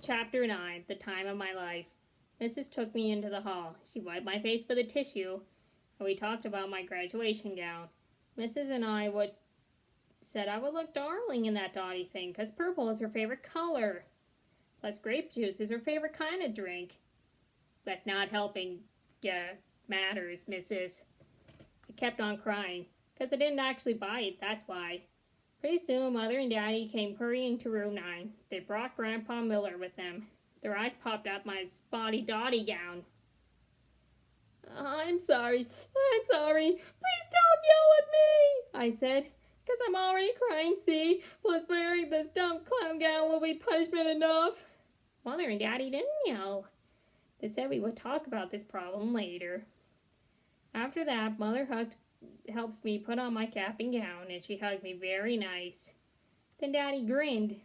Chapter 9, The Time of My Life. Mrs. took me into the hall. She wiped my face with a tissue, and we talked about my graduation gown. Mrs. and I said I would look darling in that dotty thing, 'cause purple is her favorite color. Plus grape juice is her favorite kind of drink. That's not helping matters, Mrs. I kept on crying, 'cause I didn't actually buy it, that's why. Pretty soon, Mother and Daddy came hurrying to room 9. They brought Grandpa Miller with them. Their eyes popped up my spotty dotty gown. I'm sorry. Please don't yell at me, I said, 'cause I'm already crying, see? Plus wearing this dumb clown gown will be punishment enough. Mother and Daddy didn't yell. They said we would talk about this problem later. After that, Mother helps me put on my cap and gown, and she hugged me very nice. Then Daddy grinned.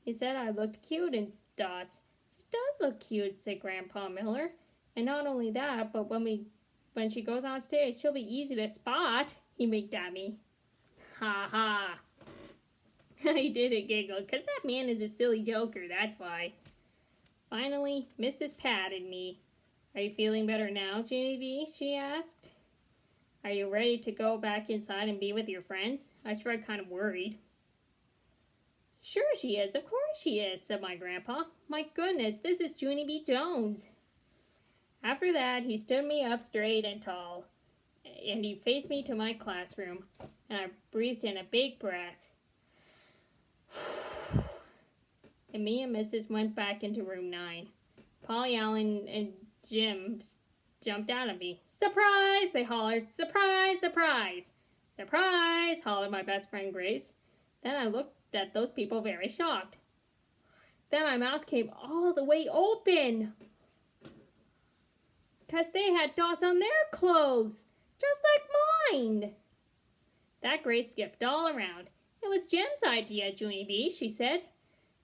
He said I looked cute in dots. She does look cute, said Grandpa Miller. And not only that, but when she goes on stage, she'll be easy to spot, he winked at me. Ha ha. I didn't giggle, 'cause that man is a silly joker, that's why. Finally, Mrs. patted me. Are you feeling better now, Junie B? She asked. Are you ready to go back inside and be with your friends? I shrugged, kind of worried. Sure she is, of course she is, said my grandpa. My goodness, this is Junie B. Jones. After that, he stood me up straight and tall, and he faced me to my classroom, and I breathed in a big breath. And me and Mrs. went back into room 9. Polly Allen and Jim jumped out at me. Surprise, they hollered. Surprise, surprise. Surprise, hollered my best friend Grace. Then I looked at those people very shocked. Then my mouth came all the way open, 'cause they had dots on their clothes, just like mine. That Grace skipped all around. It was Jim's idea, Junie B, she said.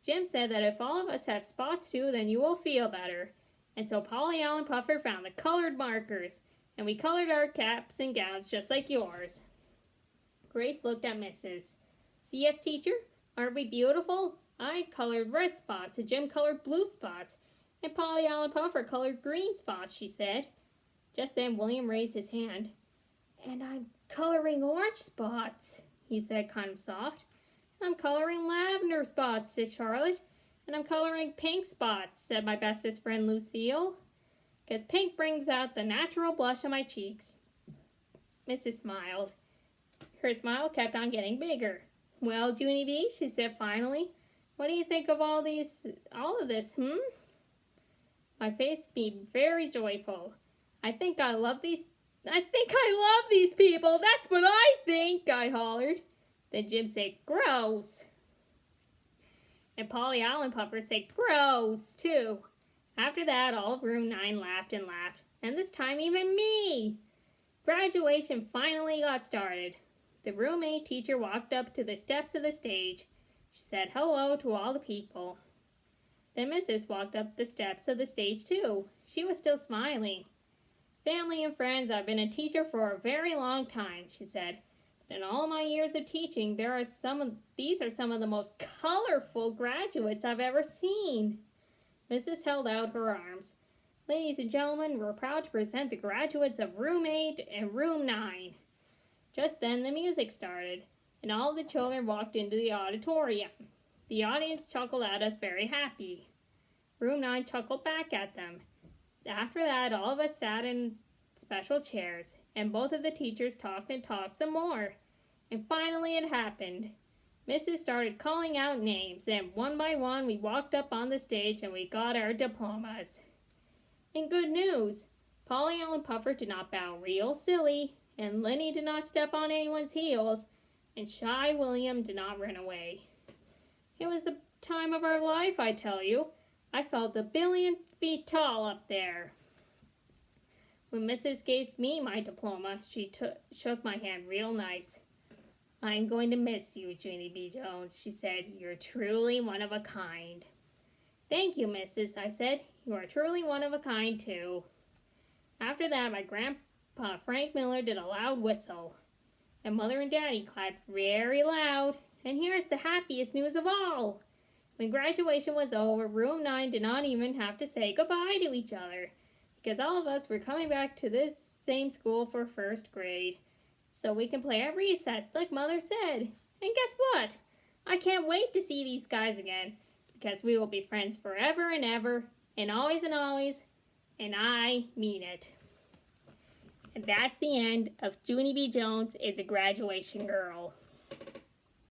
Jim said that if all of us have spots too, then you will feel better. And so Polly Allen Puffer found the colored markers, and we colored our caps and gowns just like yours. Grace looked at Mrs. C.S. teacher, aren't we beautiful? I colored red spots, and Jim colored blue spots, and Polly Allen Puffer colored green spots, she said. Just then William raised his hand. And I'm coloring orange spots, he said, kind of soft. I'm coloring lavender spots, said Charlotte. And I'm coloring pink spots, said my bestest friend Lucille, 'cause pink brings out the natural blush on my cheeks. Mrs. smiled. Her smile kept on getting bigger. Well, Junie B, she said finally, what do you think of all of this, My face beamed very joyful. I think I love these people, that's what I think, I hollered. Then Jim said, gross. And Polly Allen Puffer said, gross, too. After that, all of room 9 laughed and laughed, and this time even me. Graduation finally got started. The room 8 teacher walked up to the steps of the stage. She said hello to all the people. Then Mrs. walked up the steps of the stage, too. She was still smiling. Family and friends, I've been a teacher for a very long time, she said. In all my years of teaching, these are some of the most colorful graduates I've ever seen. Mrs. held out her arms. Ladies and gentlemen, we're proud to present the graduates of room 8 and room 9. Just then the music started, and all the children walked into the auditorium. The audience chuckled at us very happy. Room 9 chuckled back at them. After that, all of us sat in special chairs, and both of the teachers talked and talked some more. And finally it happened. Mrs. started calling out names, and one by one we walked up on the stage and we got our diplomas. And good news, Polly Allen Puffer did not bow real silly, and Lenny did not step on anyone's heels, and Shy William did not run away. It was the time of our life, I tell you. I felt 1,000,000,000 feet tall up there. When Mrs. gave me my diploma, she shook my hand real nice. I'm going to miss you, Junie B. Jones, she said. You're truly one of a kind. Thank you, Mrs., I said. You are truly one of a kind, too. After that, my grandpa Frank Miller did a loud whistle, and Mother and Daddy clapped very loud. And here's the happiest news of all. When graduation was over, room 9 did not even have to say goodbye to each other, because all of us were coming back to this same school for first grade. So we can play at recess, like Mother said. And guess what? I can't wait to see these guys again, because we will be friends forever and ever, and always, and I mean it. And that's the end of Junie B. Jones is a Graduation Girl.